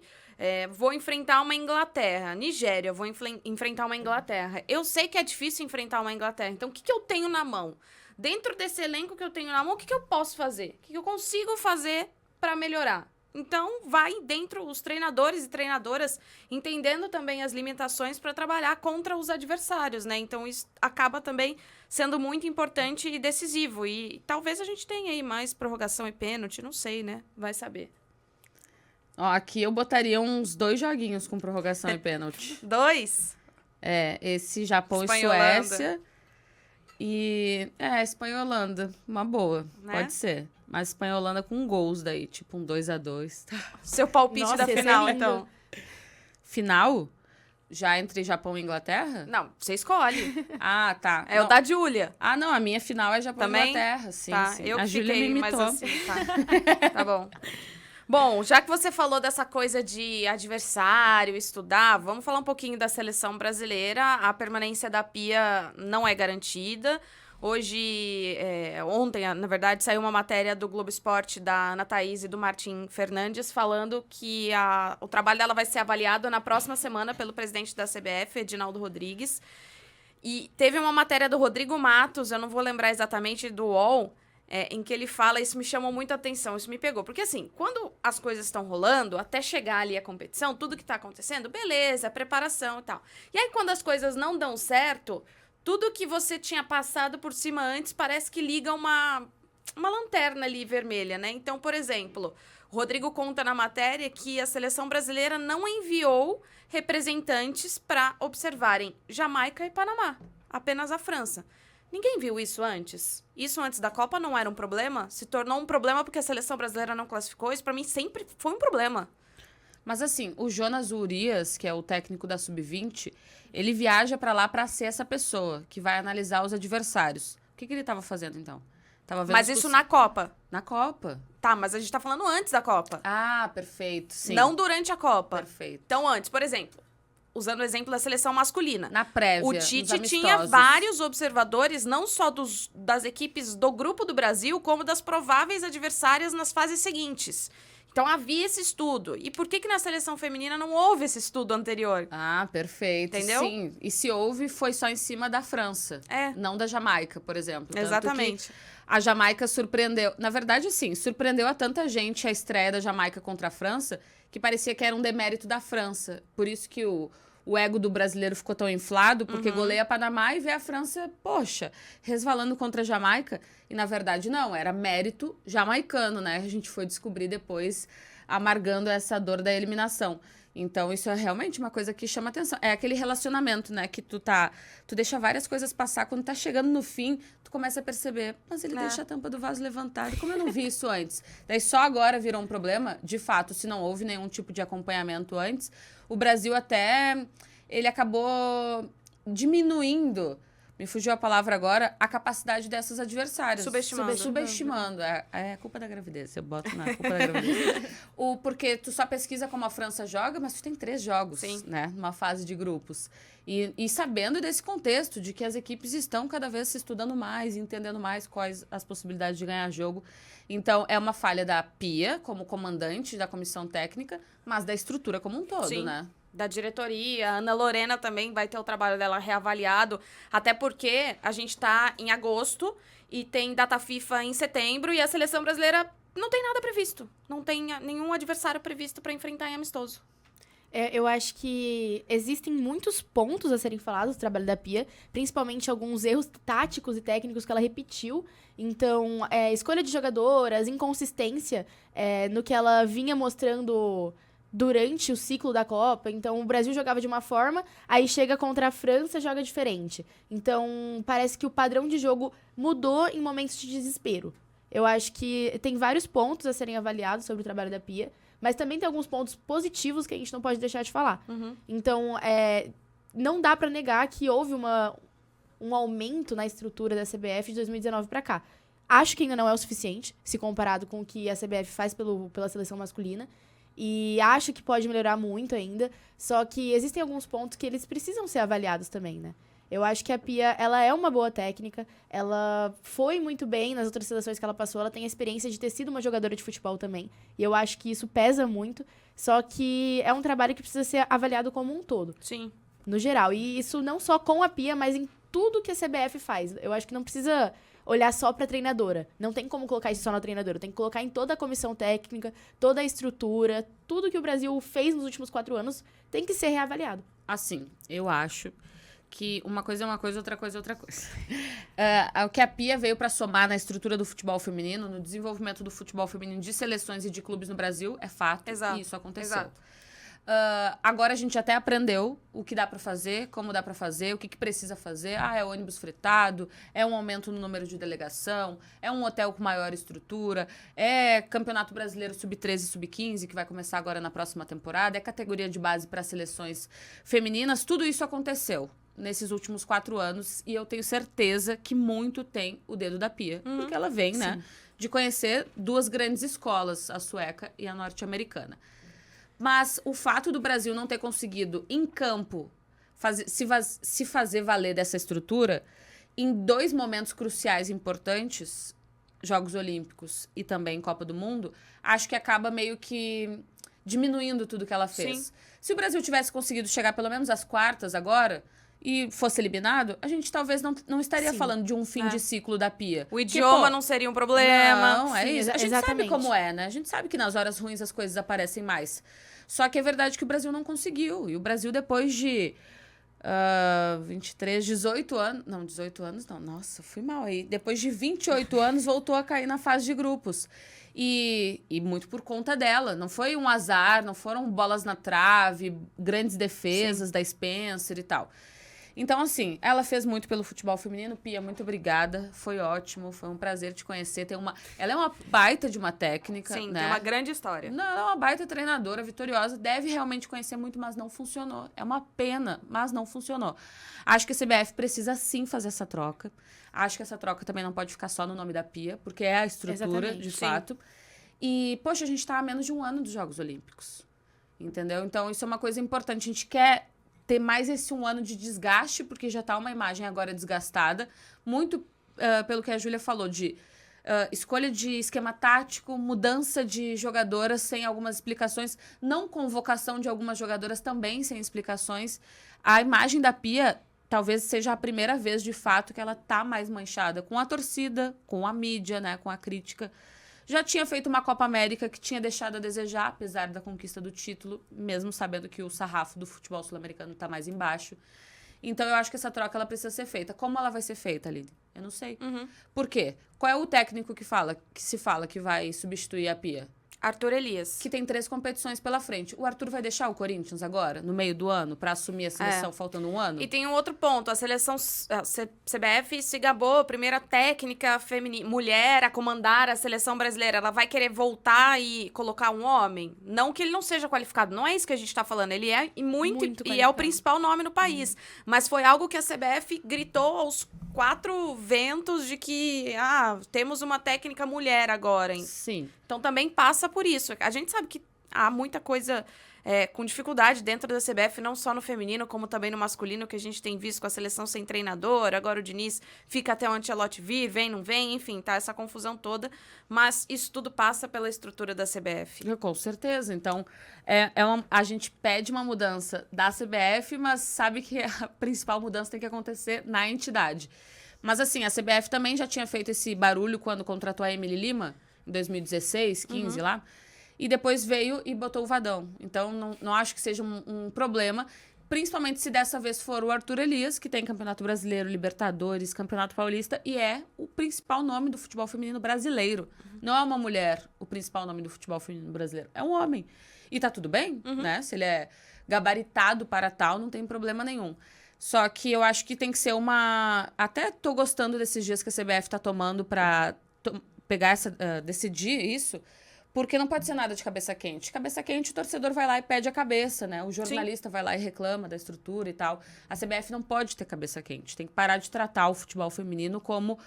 vou enfrentar uma Inglaterra, Nigéria, vou enfrentar uma Inglaterra. Eu sei que é difícil enfrentar uma Inglaterra, então o que eu tenho na mão? Dentro desse elenco que eu tenho na mão, o que eu posso fazer? O que eu consigo fazer para melhorar? Então, vai dentro os treinadores e treinadoras entendendo também as limitações para trabalhar contra os adversários, né? Então, isso acaba também sendo muito importante e decisivo. E talvez a gente tenha aí mais prorrogação e pênalti, não sei, né? Vai saber. Ó, aqui eu botaria uns 2 joguinhos com prorrogação e pênalti. 2? Esse Japão Espanha e e Holanda. Suécia. E Espanha e Holanda, uma boa, Né? pode ser. Mas Espanha e Holanda com gols daí, tipo um 2-2. Seu palpite Nossa, da esse é final, lindo. então. Final? Já entre Japão e Inglaterra? Não, você escolhe. Ah, tá. É o Não. da Júlia. Ah, não, a minha final é Japão e Também? Inglaterra, sim, Tá, sim. eu A que Júlia me fiquei mais imitou. assim, tá bom. Bom, já que você falou dessa coisa de adversário, estudar, vamos falar um pouquinho da seleção brasileira. A permanência da Pia não é garantida. Hoje, ontem, na verdade, saiu uma matéria do Globo Esporte da Ana Thaís e do Martim Fernandes falando que o trabalho dela vai ser avaliado na próxima semana pelo presidente da CBF, Edinaldo Rodrigues. E teve uma matéria do Rodrigo Matos, eu não vou lembrar exatamente, do UOL, em que ele fala, isso me chamou muito a atenção, isso me pegou. Porque assim, quando as coisas estão rolando, até chegar ali a competição, tudo que tá acontecendo, beleza, preparação e tal. E aí, quando as coisas não dão certo, tudo que você tinha passado por cima antes parece que liga uma lanterna ali vermelha, né? Então, por exemplo, o Rodrigo conta na matéria que a seleção brasileira não enviou representantes para observarem Jamaica e Panamá, apenas a França. Ninguém viu isso antes. Isso antes da Copa não era um problema? Se tornou um problema porque a seleção brasileira não classificou? Isso pra mim sempre foi um problema. Mas assim, o Jonas Urias, que é o técnico da Sub-20, ele viaja pra lá pra ser essa pessoa que vai analisar os adversários. O que ele tava fazendo, então? Tava vendo Mas isso na Copa. na Copa. Tá, mas a gente tá falando antes da Copa. Ah, perfeito, sim. Não durante a Copa. Perfeito. Então antes, por exemplo, usando o exemplo da seleção masculina. Na prévia, O nos Tite tinha amistosos. vários observadores, não só das equipes do Grupo do Brasil, como das prováveis adversárias nas fases seguintes. Então havia esse estudo. E por que na seleção feminina não houve esse estudo anterior? Ah, perfeito. Entendeu? Sim. E se houve, foi só em cima da França. Não da Jamaica, por exemplo. Tanto Exatamente. que a Jamaica surpreendeu. Na verdade, sim, surpreendeu a tanta gente a estreia da Jamaica contra a França, que parecia que era um demérito da França. Por isso que o o ego do brasileiro ficou tão inflado, porque goleia Panamá e vê a França, poxa, resvalando contra a Jamaica. E, na verdade, não, era mérito jamaicano, né? A gente foi descobrir depois, amargando essa dor da eliminação. Então, isso é realmente uma coisa que chama atenção. É aquele relacionamento, né? Que tu deixa várias coisas passar. Quando tá chegando no fim, tu começa a perceber, mas ele deixa a tampa do vaso levantada. Como eu não vi isso antes? Daí só agora virou um problema. De fato, se não houve nenhum tipo de acompanhamento antes, o Brasil ele acabou diminuindo, me fugiu a palavra agora, a capacidade dessas adversárias. Subestimando. É culpa da gravidez, eu boto na culpa da gravidez. Porque tu só pesquisa como a França joga, mas tu tem 3 jogos, né? Numa fase de grupos. E sabendo desse contexto, de que as equipes estão cada vez se estudando mais, entendendo mais quais as possibilidades de ganhar jogo. Então, é uma falha da Pia, como comandante da comissão técnica, mas da estrutura como um todo, né? Da diretoria. A Ana Lorena também vai ter o trabalho dela reavaliado, até porque a gente tá em agosto e tem data FIFA em setembro e a seleção brasileira não tem nada previsto. Não tem nenhum adversário previsto para enfrentar em amistoso. Eu acho que existem muitos pontos a serem falados do trabalho da Pia, principalmente alguns erros táticos e técnicos que ela repetiu. Então, escolha de jogadoras, inconsistência no que ela vinha mostrando durante o ciclo da Copa. Então, o Brasil jogava de uma forma, aí chega contra a França, joga diferente. Então, parece que o padrão de jogo mudou em momentos de desespero. Eu acho que tem vários pontos a serem avaliados sobre o trabalho da Pia, mas também tem alguns pontos positivos que a gente não pode deixar de falar. Então, não dá pra negar que houve um aumento na estrutura da CBF de 2019 pra cá. Acho que ainda não é o suficiente, se comparado com o que a CBF faz pela seleção masculina. E acho que pode melhorar muito ainda, só que existem alguns pontos que eles precisam ser avaliados também, né? Eu acho que a Pia, ela é uma boa técnica, ela foi muito bem nas outras seleções que ela passou, ela tem a experiência de ter sido uma jogadora de futebol também, e eu acho que isso pesa muito, só que é um trabalho que precisa ser avaliado como um todo. Sim. No geral, e isso não só com a Pia, mas em tudo que a CBF faz. Eu acho que não precisa olhar só pra treinadora. Não tem como colocar isso só na treinadora. Tem que colocar em toda a comissão técnica, toda a estrutura, tudo que o Brasil fez nos últimos 4 anos tem que ser reavaliado. Assim, eu acho que uma coisa é uma coisa, outra coisa é outra coisa. O que a Pia veio pra somar na estrutura do futebol feminino, no desenvolvimento do futebol feminino de seleções e de clubes no Brasil, é fato. Exato. E isso aconteceu. Exato. Agora a gente até aprendeu o que dá pra fazer, como dá pra fazer, o que precisa fazer. É ônibus fretado, é um aumento no número de delegação, é um hotel com maior estrutura, é Campeonato Brasileiro Sub-13 e Sub-15, que vai começar agora na próxima temporada, é categoria de base para seleções femininas. Tudo isso aconteceu nesses últimos 4 anos e eu tenho certeza que muito tem o dedo da Pia, porque ela vem, né, de conhecer 2 grandes escolas, a sueca e a norte-americana. Mas o fato do Brasil não ter conseguido, em campo, se fazer valer dessa estrutura, em 2 momentos cruciais importantes, Jogos Olímpicos e também Copa do Mundo, acho que acaba meio que diminuindo tudo que ela fez. Sim. Se o Brasil tivesse conseguido chegar pelo menos às quartas agora e fosse eliminado, a gente talvez não estaria falando de um fim de ciclo da Pia. O idioma não seria um problema. Não, é Sim, isso. A gente exatamente. sabe como é, né? A gente sabe que nas horas ruins as coisas aparecem mais. Só que é verdade que o Brasil não conseguiu. E o Brasil, depois de 18 anos... Não, 18 anos não. Nossa, fui mal aí. Depois de 28 anos, voltou a cair na fase de grupos. E muito por conta dela. Não foi um azar, não foram bolas na trave, grandes defesas da Spencer e tal. Então, assim, ela fez muito pelo futebol feminino. Pia, muito obrigada. Foi ótimo, foi um prazer te conhecer. Ela é uma baita de uma técnica, Sim, né? tem uma grande história. Não, ela é uma baita treinadora, vitoriosa. Deve realmente conhecer muito, mas não funcionou. É uma pena, mas não funcionou. Acho que a CBF precisa, sim, fazer essa troca. Acho que essa troca também não pode ficar só no nome da Pia, porque é a estrutura, Exatamente, de sim. fato. E, poxa, a gente tá a menos de 1 ano dos Jogos Olímpicos. Entendeu? Então, isso é uma coisa importante. A gente quer ter mais esse 1 ano de desgaste, porque já tá uma imagem agora desgastada. Muito pelo que a Júlia falou, de escolha de esquema tático, mudança de jogadoras sem algumas explicações, não convocação de algumas jogadoras também sem explicações. A imagem da Pia talvez seja a primeira vez, de fato, que ela tá mais manchada com a torcida, com a mídia, né, com a crítica, Já tinha feito uma Copa América que tinha deixado a desejar, apesar da conquista do título, mesmo sabendo que o sarrafo do futebol sul-americano tá mais embaixo. Então, eu acho que essa troca ela precisa ser feita. Como ela vai ser feita, Aline? Eu não sei. Por quê? Qual é o técnico que se fala que vai substituir a Pia? Arthur Elias. Que tem 3 competições pela frente. O Arthur vai deixar o Corinthians agora, no meio do ano, pra assumir a seleção faltando um ano? E tem um outro ponto, a seleção CBF se gabou, primeira técnica mulher a comandar a seleção brasileira, ela vai querer voltar e colocar um homem? Não que ele não seja qualificado, não é isso que a gente tá falando, ele é muito e é o qualificado. principal nome no país, mas foi algo que a CBF gritou aos 4 ventos de que, temos uma técnica mulher agora, hein? Sim. Então também passa por isso. A gente sabe que há muita coisa com dificuldade dentro da CBF, não só no feminino, como também no masculino, que a gente tem visto com a seleção sem treinador. Agora o Diniz fica até o Ancelotti vir, vem, não vem, enfim, tá essa confusão toda. Mas isso tudo passa pela estrutura da CBF. Com certeza. Então, a gente pede uma mudança da CBF, mas sabe que a principal mudança tem que acontecer na entidade. Mas assim, a CBF também já tinha feito esse barulho quando contratou a Emily Lima, em 2016, 15 lá, e depois veio e botou o Vadão. Então, não acho que seja um problema, principalmente se dessa vez for o Arthur Elias, que tem Campeonato Brasileiro, Libertadores, Campeonato Paulista, e é o principal nome do futebol feminino brasileiro. Não é uma mulher o principal nome do futebol feminino brasileiro, é um homem. E tá tudo bem, né? Se ele é gabaritado para tal, não tem problema nenhum. Só que eu acho que tem que ser uma... Até tô gostando desses dias que a CBF tá tomando pra decidir isso, porque não pode ser nada de cabeça quente. Cabeça quente, o torcedor vai lá e pede a cabeça, né? O jornalista vai lá e reclama da estrutura e tal. A CBF não pode ter cabeça quente. Tem que parar de tratar o futebol feminino como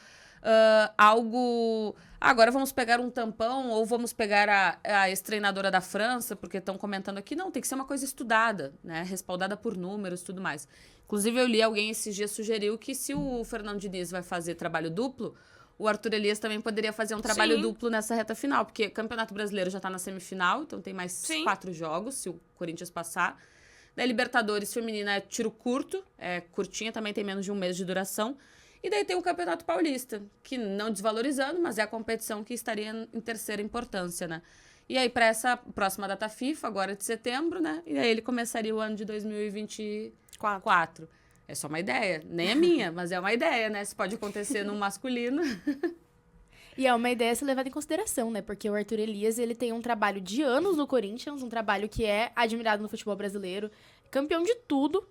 algo... Agora vamos pegar um tampão ou vamos pegar a ex-treinadora da França, porque estão comentando aqui. Não, tem que ser uma coisa estudada, né? Respaldada por números e tudo mais. Inclusive, eu li alguém esses dias sugeriu que se o Fernando Diniz vai fazer trabalho duplo, o Arthur Elias também poderia fazer um trabalho duplo nessa reta final, porque o Campeonato Brasileiro já está na semifinal, então tem mais 4 jogos, se o Corinthians passar. Daí, Libertadores feminina é tiro curto, é curtinha, também tem menos de um mês de duração. E daí tem o Campeonato Paulista, que não desvalorizando, mas é a competição que estaria em terceira importância, né? E aí, para essa próxima data FIFA, agora de setembro, né? E aí ele começaria o ano de 2024. É só uma ideia, nem é minha, mas é uma ideia, né? Isso pode acontecer no masculino. E é uma ideia a ser levada em consideração, né? Porque o Arthur Elias, ele tem um trabalho de anos no Corinthians, um trabalho que é admirado no futebol brasileiro, campeão de tudo.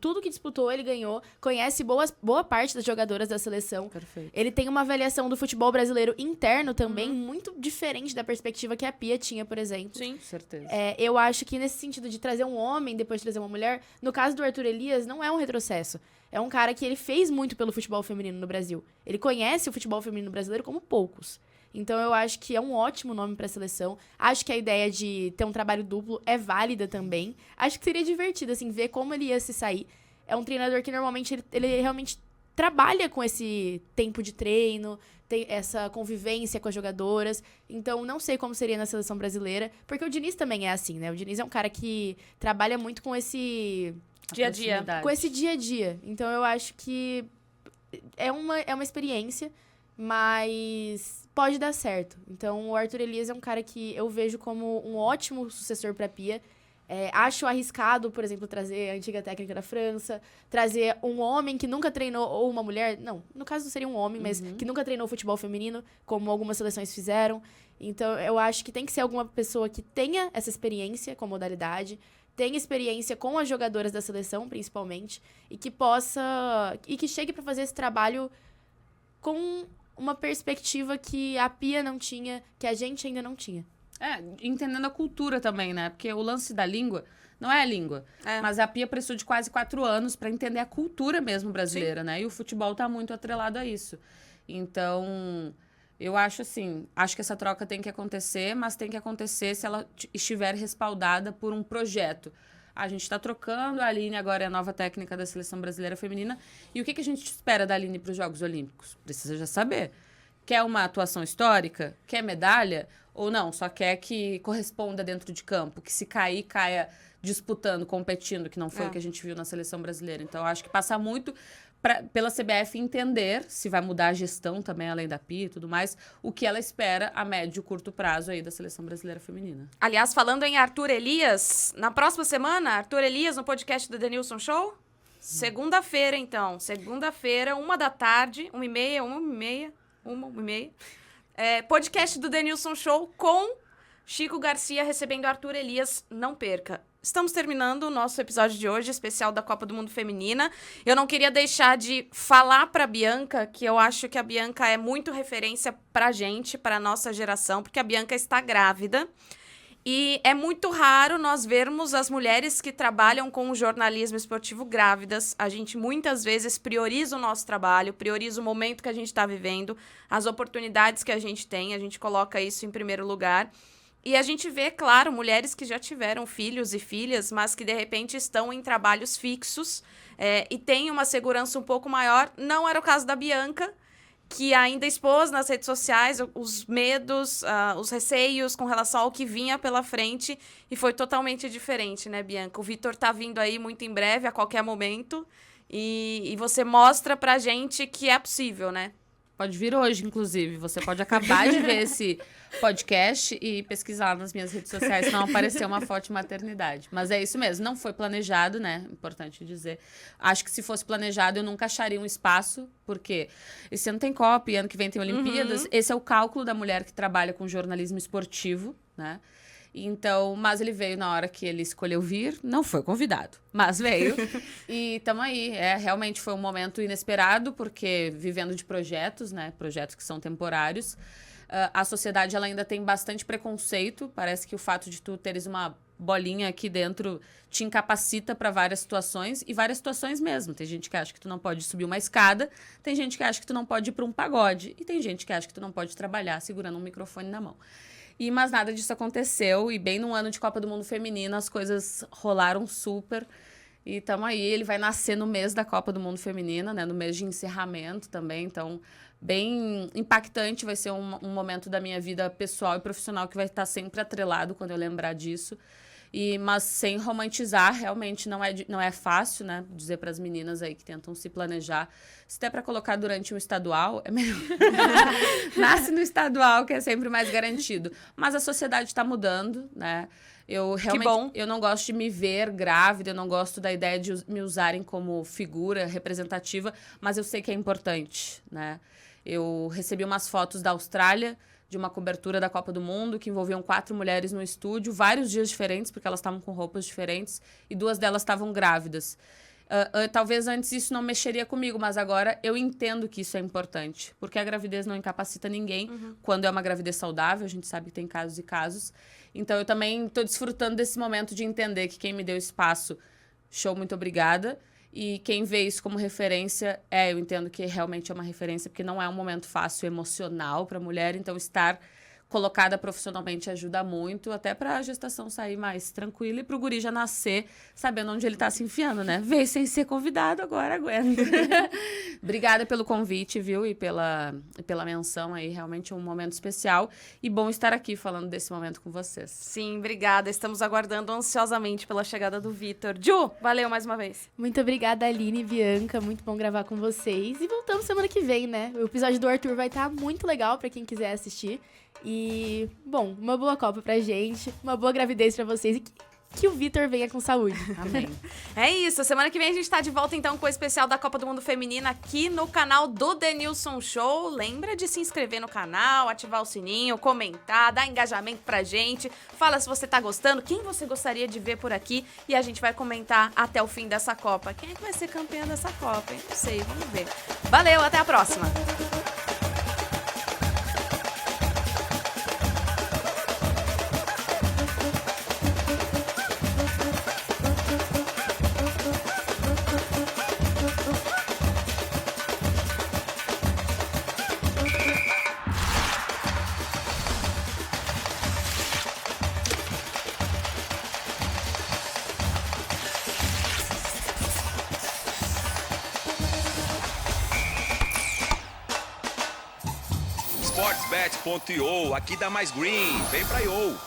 Tudo que disputou, ele ganhou. Conhece boa parte das jogadoras da seleção. Perfeito. Ele tem uma avaliação do futebol brasileiro interno também, muito diferente da perspectiva que a Pia tinha, por exemplo. Sim. Com certeza. Eu acho que nesse sentido de trazer um homem depois de trazer uma mulher, no caso do Arthur Elias, não é um retrocesso. É um cara que ele fez muito pelo futebol feminino no Brasil. Ele conhece o futebol feminino brasileiro como poucos. Então, eu acho que é um ótimo nome para a seleção. Acho que a ideia de ter um trabalho duplo é válida também. Acho que seria divertido, assim, ver como ele ia se sair. É um treinador que, normalmente, ele realmente trabalha com esse tempo de treino, tem essa convivência com as jogadoras. Então, não sei como seria na seleção brasileira. Porque o Diniz também é assim, né? O Diniz é um cara que trabalha muito com esse... Dia a dia. Com esse dia a dia. Então, eu acho que é uma experiência, mas pode dar certo. Então, o Arthur Elias é um cara que eu vejo como um ótimo sucessor para a Pia. Acho arriscado, por exemplo, trazer a antiga técnica da França, trazer um homem que nunca treinou, ou uma mulher, não, no caso seria um homem, mas que nunca treinou futebol feminino, como algumas seleções fizeram. Então, eu acho que tem que ser alguma pessoa que tenha essa experiência com a modalidade, tenha experiência com as jogadoras da seleção, principalmente, e que chegue para fazer esse trabalho com uma perspectiva que a Pia não tinha, que a gente ainda não tinha. Entendendo a cultura também, né? Porque o lance da língua não é a língua. Mas a Pia precisou de quase 4 anos para entender a cultura mesmo brasileira, né? E o futebol tá muito atrelado a isso. Então, eu acho assim, acho que essa troca tem que acontecer, mas tem que acontecer se ela estiver respaldada por um projeto. A gente está trocando, a Aline agora é a nova técnica da Seleção Brasileira Feminina. E o que a gente espera da Aline para os Jogos Olímpicos? Precisa já saber. Quer uma atuação histórica? Quer medalha? Ou não? Só quer que corresponda dentro de campo, que se cair, caia disputando, competindo, que não foi o que a gente viu na Seleção Brasileira. Então, acho que passa muito pela CBF entender se vai mudar a gestão também, além da PI e tudo mais, o que ela espera a médio e curto prazo aí da Seleção Brasileira Feminina. Aliás, falando em Arthur Elias, na próxima semana, Arthur Elias no podcast do Denilson Show? Segunda-feira, então. Segunda-feira, 1h, 1h30. Podcast do Denilson Show com Chico Garcia recebendo Arthur Elias. Não perca. Estamos terminando o nosso episódio de hoje, especial da Copa do Mundo Feminina. Eu não queria deixar de falar pra Bianca, que eu acho que a Bianca é muito referência pra gente, pra nossa geração, porque a Bianca está grávida. E é muito raro nós vermos as mulheres que trabalham com o jornalismo esportivo grávidas. A gente muitas vezes prioriza o nosso trabalho, prioriza o momento que a gente está vivendo, as oportunidades que a gente tem, a gente coloca isso em primeiro lugar. E a gente vê, claro, mulheres que já tiveram filhos e filhas, mas que de repente estão em trabalhos fixos e têm uma segurança um pouco maior. Não era o caso da Bianca, que ainda expôs nas redes sociais os medos, os receios com relação ao que vinha pela frente, e foi totalmente diferente, né, Bianca? O Vitor tá vindo aí muito em breve, a qualquer momento, e você mostra pra gente que é possível, né? Pode vir hoje, inclusive. Você pode acabar de ver esse podcast e pesquisar nas minhas redes sociais se não aparecer uma foto de maternidade. Mas é isso mesmo, não foi planejado, né? Importante dizer. Acho que se fosse planejado, eu nunca acharia um espaço, porque esse ano tem Copa e ano que vem tem Olimpíadas. Esse é o cálculo da mulher que trabalha com jornalismo esportivo, né? Então, mas ele veio na hora que ele escolheu vir, não foi convidado, mas veio. E estamos aí. Realmente foi um momento inesperado, porque vivendo de projetos, né? Projetos que são temporários. A sociedade ela ainda tem bastante preconceito. Parece que o fato de tu teres uma bolinha aqui dentro te incapacita para várias situações, e várias situações mesmo. Tem gente que acha que tu não pode subir uma escada, tem gente que acha que tu não pode ir para um pagode, e tem gente que acha que tu não pode trabalhar segurando um microfone na mão. Mas nada disso aconteceu, e bem no ano de Copa do Mundo Feminina as coisas rolaram super, e estamos aí. Ele vai nascer no mês da Copa do Mundo Feminina, né, no mês de encerramento também, então bem impactante, vai ser um momento da minha vida pessoal e profissional que vai estar sempre atrelado quando eu lembrar disso. Mas sem romantizar, realmente não é fácil, né? Dizer para as meninas aí que tentam se planejar. Se der para colocar durante um estadual, é melhor. Nasce no estadual, que é sempre mais garantido. Mas a sociedade está mudando, né? Eu realmente eu não gosto de me ver grávida, eu não gosto da ideia de me usarem como figura representativa, mas eu sei que é importante, né? Eu recebi umas fotos da Austrália, de uma cobertura da Copa do Mundo, que envolviam 4 mulheres no estúdio, vários dias diferentes, porque elas estavam com roupas diferentes, e 2 delas estavam grávidas. Talvez antes isso não mexeria comigo, mas agora eu entendo que isso é importante, porque a gravidez não incapacita ninguém, quando é uma gravidez saudável, a gente sabe que tem casos e casos. Então eu também estou desfrutando desse momento de entender que quem me deu espaço, show, muito obrigada. E quem vê isso como referência, eu entendo que realmente é uma referência, porque não é um momento fácil emocional para a mulher, então estar colocada profissionalmente ajuda muito, até para a gestação sair mais tranquila e para o guri já nascer sabendo onde ele está se enfiando, né? Veio sem ser convidado, agora aguenta. Obrigada pelo convite, viu? E pela menção aí, realmente um momento especial e bom estar aqui falando desse momento com vocês. Sim, obrigada. Estamos aguardando ansiosamente pela chegada do Vitor. Ju, valeu mais uma vez. Muito obrigada, Aline e Bianca. Muito bom gravar com vocês. E voltamos semana que vem, né? O episódio do Arthur vai estar muito legal para quem quiser assistir. E, bom, uma boa Copa pra gente, uma boa gravidez pra vocês e que o Vitor venha com saúde. Amém. É isso, semana que vem a gente tá de volta então com o especial da Copa do Mundo Feminina aqui no canal do Denilson Show. Lembra de se inscrever no canal, ativar o sininho, comentar, dar engajamento pra gente. Fala se você tá gostando, quem você gostaria de ver por aqui, e a gente vai comentar até o fim dessa Copa. Quem é que vai ser campeã dessa Copa, hein? Não sei, vamos ver. Valeu, até a próxima! Sportsbet.io, aqui dá mais green. Vem pra IO.